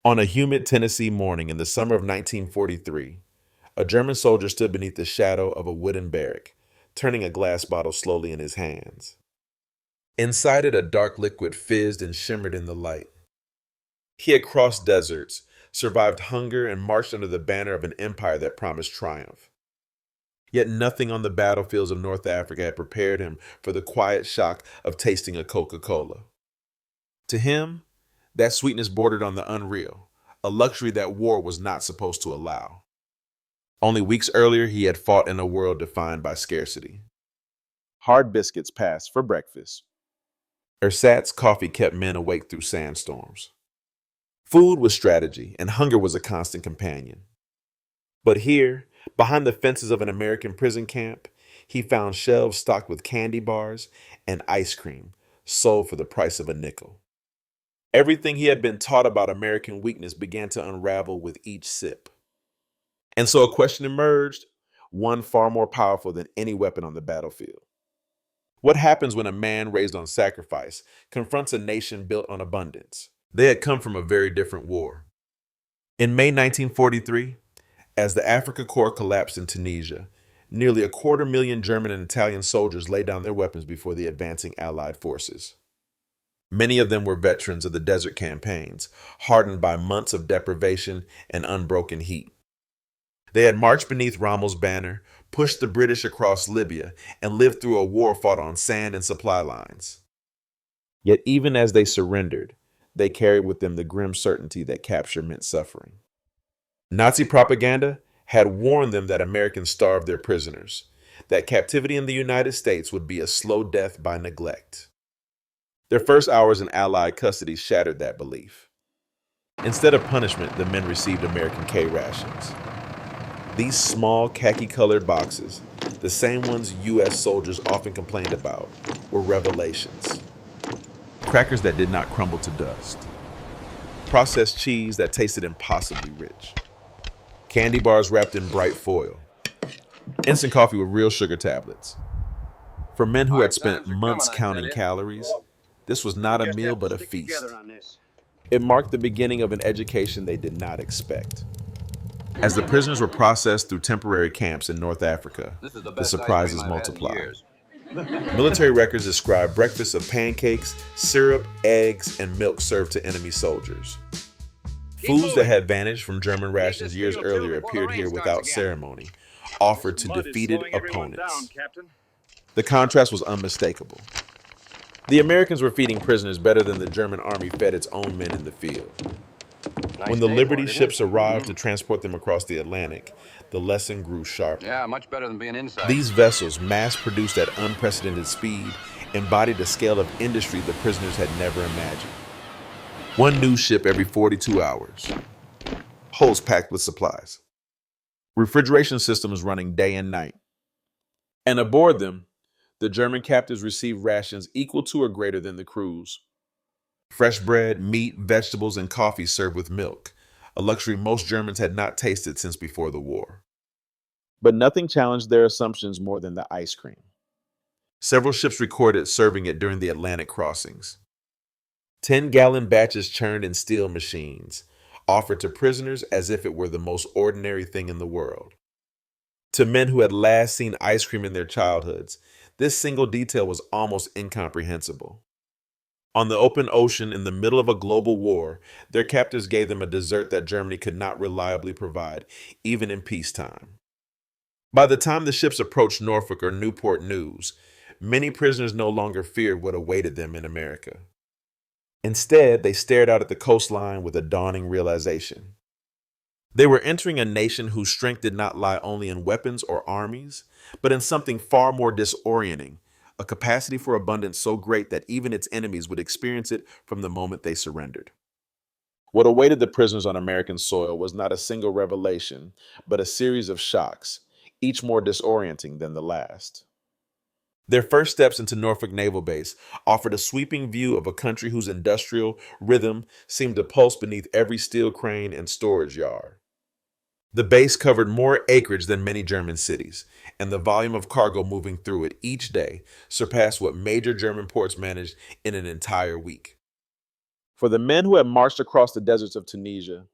On a humid Tennessee morning in the summer of 1943, a German soldier stood beneath the shadow of a wooden barrack, turning a glass bottle slowly in his hands. Inside it, a dark liquid fizzed and shimmered in the light. He had crossed deserts, survived hunger, and marched under the banner of an empire that promised triumph. Yet nothing on the battlefields of North Africa had prepared him for the quiet shock of tasting a Coca-Cola. To him, that sweetness bordered on the unreal, a luxury that war was not supposed to allow. Only weeks earlier, he had fought in a world defined by scarcity. Hard biscuits passed for breakfast. Ersatz coffee kept men awake through sandstorms. Food was strategy, and hunger was a constant companion. But here, behind the fences of an American prison camp, he found shelves stocked with candy bars and ice cream, sold for the price of a nickel. Everything he had been taught about American weakness began to unravel with each sip. And so a question emerged, one far more powerful than any weapon on the battlefield. What happens when a man raised on sacrifice confronts a nation built on abundance? They had come from a very different war. In May 1943, as the Afrika Korps collapsed in Tunisia, nearly 250,000 German and Italian soldiers laid down their weapons before the advancing Allied forces. Many of them were veterans of the desert campaigns, hardened by months of deprivation and unbroken heat. They had marched beneath Rommel's banner, pushed the British across Libya, and lived through a war fought on sand and supply lines. Yet even as they surrendered, they carried with them the grim certainty that capture meant suffering. Nazi propaganda had warned them that Americans starved their prisoners, that captivity in the United States would be a slow death by neglect. Their first hours in Allied custody shattered that belief. Instead of punishment, the men received American K-Rations. These small khaki-colored boxes, the same ones U.S. soldiers often complained about, were revelations. Crackers that did not crumble to dust. Processed cheese that tasted impossibly rich. Candy bars wrapped in bright foil. Instant coffee with real sugar tablets. For men who had spent months counting calories, this was not a meal but a feast. It marked the beginning of an education they did not expect. As the prisoners were processed through temporary camps in North Africa, the surprises multiplied. Military records describe breakfasts of pancakes, syrup, eggs, and milk served to enemy soldiers. Foods that had vanished from German rations years earlier appeared here without ceremony, offered to defeated opponents. The contrast was unmistakable. The Americans were feeding prisoners better than the German army fed its own men in the field. When the Liberty ships arrived to transport them across the Atlantic, the lesson grew sharper. Yeah, much better than being inside. These vessels, mass-produced at unprecedented speed, embodied a scale of industry the prisoners had never imagined. One new ship every 42 hours. Holds packed with supplies. Refrigeration systems running day and night. And aboard them, the German captives received rations equal to or greater than the crew's. Fresh bread, meat, vegetables, and coffee served with milk, a luxury most Germans had not tasted since before the war. But nothing challenged their assumptions more than the ice cream. Several ships recorded serving it during the Atlantic crossings. 10-gallon batches churned in steel machines, offered to prisoners as if it were the most ordinary thing in the world. To men who had last seen ice cream in their childhoods, this single detail was almost incomprehensible. On the open ocean in the middle of a global war, their captors gave them a dessert that Germany could not reliably provide, even in peacetime. By the time the ships approached Norfolk or Newport News, many prisoners no longer feared what awaited them in America. Instead, they stared out at the coastline with a dawning realization. They were entering a nation whose strength did not lie only in weapons or armies, but in something far more disorienting, a capacity for abundance so great that even its enemies would experience it from the moment they surrendered. What awaited the prisoners on American soil was not a single revelation, but a series of shocks, each more disorienting than the last. Their first steps into Norfolk Naval Base offered a sweeping view of a country whose industrial rhythm seemed to pulse beneath every steel crane and storage yard. The base covered more acreage than many German cities, and the volume of cargo moving through it each day surpassed what major German ports managed in an entire week. For the men who had marched across the deserts of Tunisia,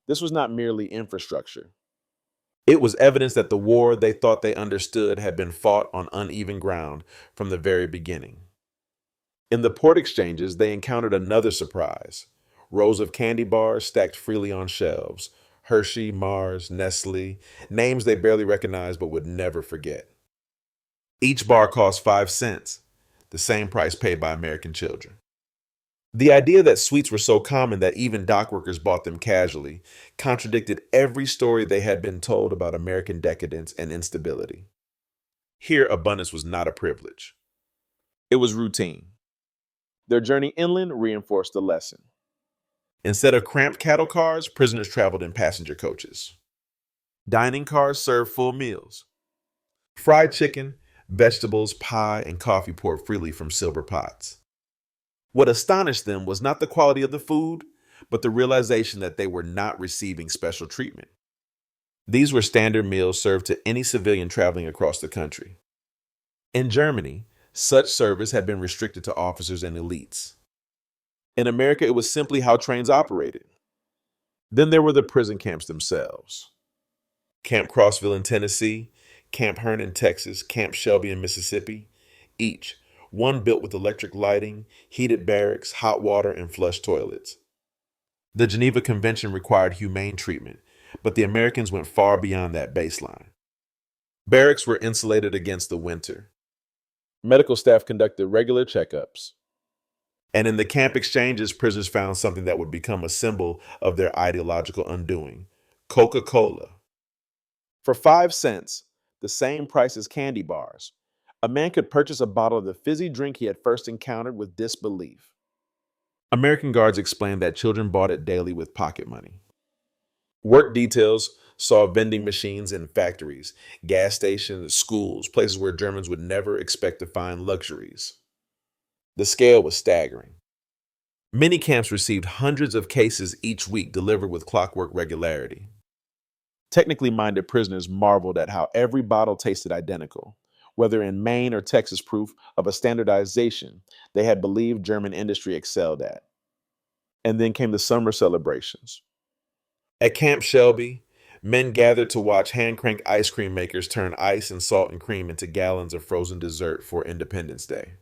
this was not merely infrastructure. It was evidence that the war they thought they understood had been fought on uneven ground from the very beginning. In the port exchanges, they encountered another surprise: rows of candy bars stacked freely on shelves. Hershey, Mars, Nestle, names they barely recognized but would never forget. Each bar cost 5 cents, the same price paid by American children. The idea that sweets were so common that even dock workers bought them casually contradicted every story they had been told about American decadence and instability. Here, abundance was not a privilege, it was routine. Their journey inland reinforced the lesson. Instead of cramped cattle cars, prisoners traveled in passenger coaches. Dining cars served full meals. Fried chicken, vegetables, pie, and coffee poured freely from silver pots. What astonished them was not the quality of the food, but the realization that they were not receiving special treatment. These were standard meals served to any civilian traveling across the country. In Germany, such service had been restricted to officers and elites. In America, it was simply how trains operated. Then there were the prison camps themselves. Camp Crossville in Tennessee, Camp Hearn in Texas, Camp Shelby in Mississippi, each one built with electric lighting, heated barracks, hot water, and flush toilets. The Geneva Convention required humane treatment, but the Americans went far beyond that baseline. Barracks were insulated against the winter. Medical staff conducted regular checkups. And in the camp exchanges, prisoners found something that would become a symbol of their ideological undoing: Coca-Cola. For 5 cents, the same price as candy bars, a man could purchase a bottle of the fizzy drink he had first encountered with disbelief. American guards explained that children bought it daily with pocket money. Work details saw vending machines in factories, gas stations, schools, places where Germans would never expect to find luxuries. The scale was staggering. Many camps received hundreds of cases each week delivered with clockwork regularity. Technically minded prisoners marveled at how every bottle tasted identical, whether in Maine or Texas, proof of a standardization they had believed German industry excelled at. And then came the summer celebrations. At Camp Shelby, men gathered to watch hand-crank ice cream makers turn ice and salt and cream into gallons of frozen dessert for Independence Day.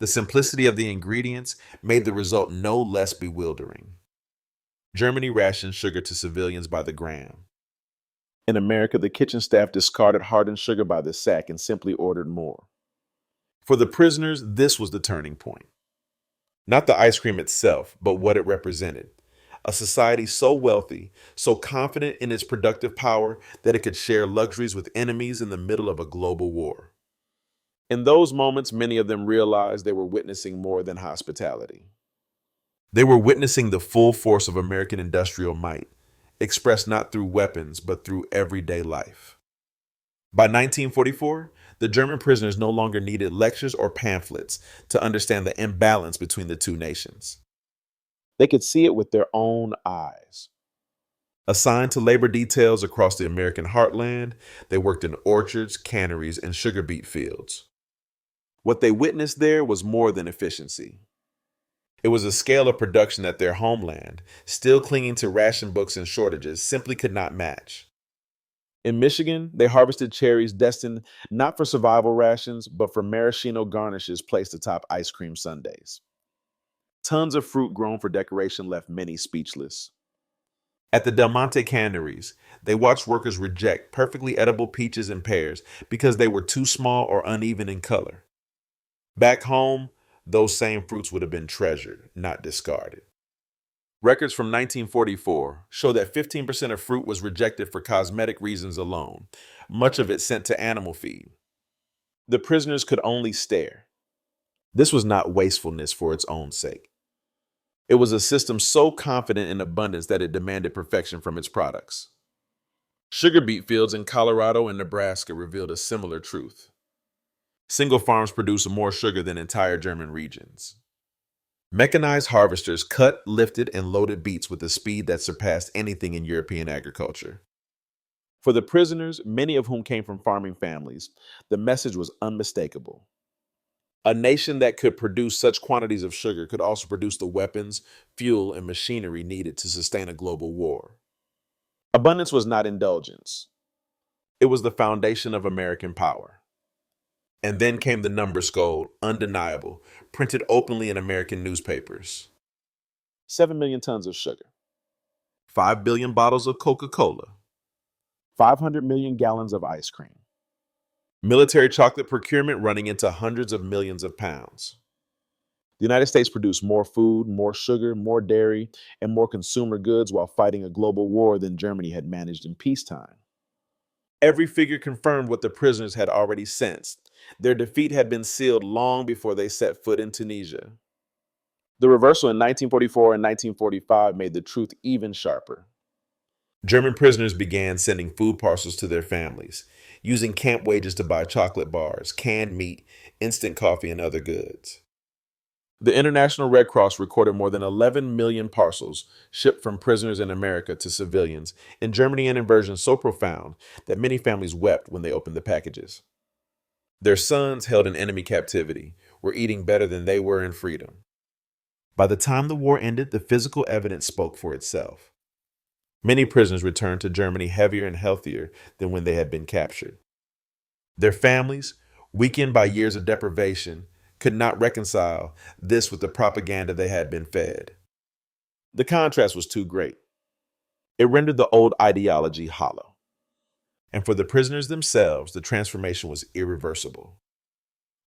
The simplicity of the ingredients made the result no less bewildering. Germany rationed sugar to civilians by the gram. In America, the kitchen staff discarded hardened sugar by the sack and simply ordered more. For the prisoners, this was the turning point. Not the ice cream itself, but what it represented. A society so wealthy, so confident in its productive power that it could share luxuries with enemies in the middle of a global war. In those moments, many of them realized they were witnessing more than hospitality. They were witnessing the full force of American industrial might, expressed not through weapons, but through everyday life. By 1944, the German prisoners no longer needed lectures or pamphlets to understand the imbalance between the two nations. They could see it with their own eyes. Assigned to labor details across the American heartland, they worked in orchards, canneries, and sugar beet fields. What they witnessed there was more than efficiency. It was a scale of production that their homeland, still clinging to ration books and shortages, simply could not match. In Michigan, they harvested cherries destined not for survival rations, but for maraschino garnishes placed atop ice cream sundaes. Tons of fruit grown for decoration left many speechless. At the Del Monte canneries, they watched workers reject perfectly edible peaches and pears because they were too small or uneven in color. Back home, those same fruits would have been treasured, not discarded. Records from 1944 show that 15% of fruit was rejected for cosmetic reasons alone, much of it sent to animal feed. The prisoners could only stare. This was not wastefulness for its own sake. It was a system so confident in abundance that it demanded perfection from its products. Sugar beet fields in Colorado and Nebraska revealed a similar truth. Single farms produce more sugar than entire German regions. Mechanized harvesters cut, lifted, and loaded beets with a speed that surpassed anything in European agriculture. For the prisoners, many of whom came from farming families, the message was unmistakable. A nation that could produce such quantities of sugar could also produce the weapons, fuel, and machinery needed to sustain a global war. Abundance was not indulgence, it was the foundation of American power. And then came the numbers gold, undeniable, printed openly in American newspapers. 7 million tons of sugar, 5 billion bottles of Coca-Cola, 500 million gallons of ice cream, military chocolate procurement running into hundreds of millions of pounds. The United States produced more food, more sugar, more dairy, and more consumer goods while fighting a global war than Germany had managed in peacetime. Every figure confirmed what the prisoners had already sensed. Their defeat had been sealed long before they set foot in Tunisia. The reversal in 1944 and 1945 made the truth even sharper. German prisoners began sending food parcels to their families, using camp wages to buy chocolate bars, canned meat, instant coffee, and other goods. The International Red Cross recorded more than 11 million parcels shipped from prisoners in America to civilians in Germany, an inversion so profound that many families wept when they opened the packages. Their sons, held in enemy captivity, were eating better than they were in freedom. By the time the war ended, the physical evidence spoke for itself. Many prisoners returned to Germany heavier and healthier than when they had been captured. Their families, weakened by years of deprivation, could not reconcile this with the propaganda they had been fed. The contrast was too great. It rendered the old ideology hollow. And for the prisoners themselves, the transformation was irreversible.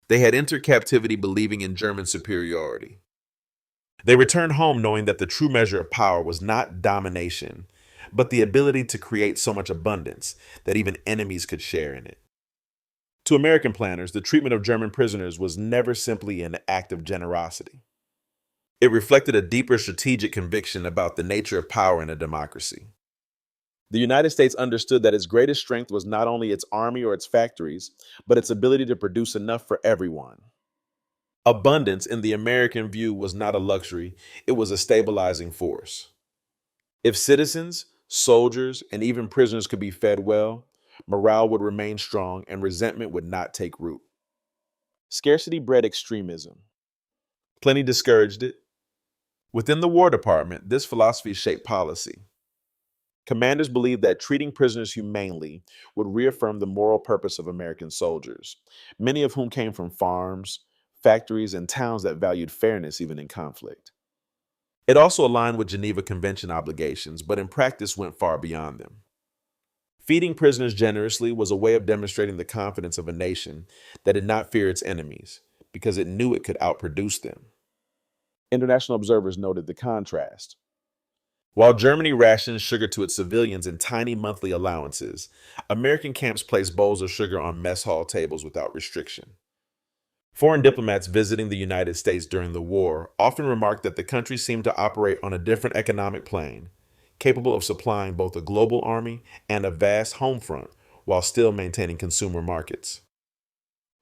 They had entered captivity believing in German superiority. They returned home knowing that the true measure of power was not domination, but the ability to create so much abundance that even enemies could share in it. To American planners, the treatment of German prisoners was never simply an act of generosity. It reflected a deeper strategic conviction about the nature of power in a democracy. The United States understood that its greatest strength was not only its army or its factories, but its ability to produce enough for everyone. Abundance, in the American view, was not a luxury, it was a stabilizing force. If citizens, soldiers, and even prisoners could be fed well, morale would remain strong and resentment would not take root. Scarcity bred extremism. Plenty discouraged it. Within the War Department, this philosophy shaped policy. Commanders believed that treating prisoners humanely would reaffirm the moral purpose of American soldiers, many of whom came from farms, factories, and towns that valued fairness even in conflict. It also aligned with Geneva Convention obligations, but in practice went far beyond them. Feeding prisoners generously was a way of demonstrating the confidence of a nation that did not fear its enemies because it knew it could outproduce them. International observers noted the contrast. While Germany rationed sugar to its civilians in tiny monthly allowances, American camps placed bowls of sugar on mess hall tables without restriction. Foreign diplomats visiting the United States during the war often remarked that the country seemed to operate on a different economic plane, capable of supplying both a global army and a vast home front while still maintaining consumer markets.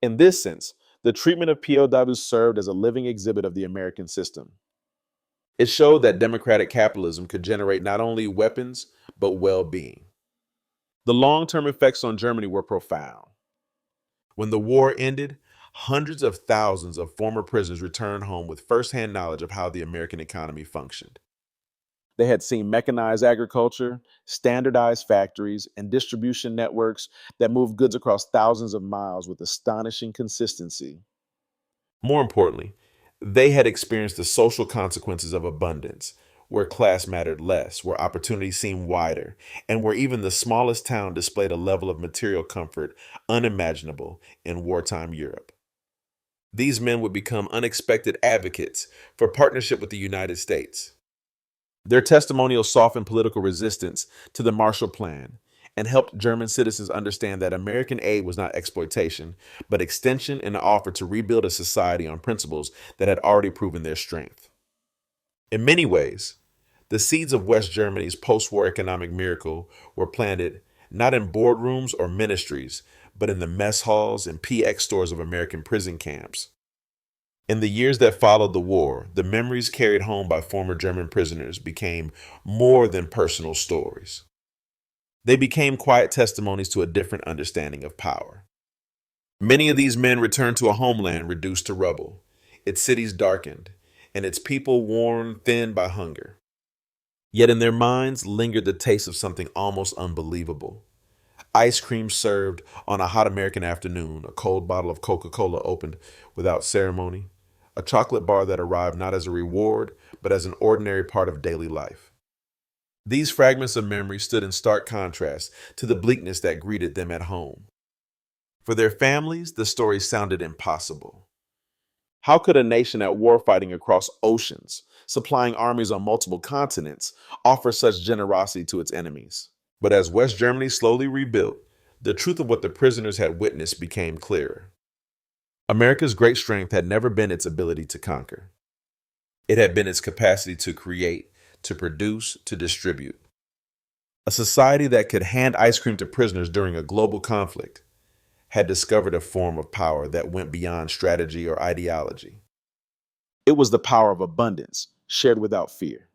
In this sense, the treatment of POWs served as a living exhibit of the American system. It showed that democratic capitalism could generate not only weapons, but well being. The long term effects on Germany were profound. When the war ended, hundreds of thousands of former prisoners returned home with firsthand knowledge of how the American economy functioned. They had seen mechanized agriculture, standardized factories, and distribution networks that moved goods across thousands of miles with astonishing consistency. More importantly, they had experienced the social consequences of abundance, where class mattered less, where opportunities seemed wider, and where even the smallest town displayed a level of material comfort unimaginable in wartime Europe. These men would become unexpected advocates for partnership with the United States. Their testimonials softened political resistance to the Marshall Plan and helped German citizens understand that American aid was not exploitation, but extension and an offer to rebuild a society on principles that had already proven their strength. In many ways, the seeds of West Germany's post-war economic miracle were planted not in boardrooms or ministries, but in the mess halls and PX stores of American prison camps. In the years that followed the war, the memories carried home by former German prisoners became more than personal stories. They became quiet testimonies to a different understanding of power. Many of these men returned to a homeland reduced to rubble, its cities darkened, and its people worn thin by hunger. Yet in their minds lingered the taste of something almost unbelievable. Ice cream served on a hot American afternoon, a cold bottle of Coca-Cola opened without ceremony, a chocolate bar that arrived not as a reward, but as an ordinary part of daily life. These fragments of memory stood in stark contrast to the bleakness that greeted them at home. For their families, the story sounded impossible. How could a nation at war fighting across oceans, supplying armies on multiple continents, offer such generosity to its enemies? But as West Germany slowly rebuilt, the truth of what the prisoners had witnessed became clearer. America's great strength had never been its ability to conquer. It had been its capacity to create, to produce, to distribute. A society that could hand ice cream to prisoners during a global conflict had discovered a form of power that went beyond strategy or ideology. It was the power of abundance, shared without fear.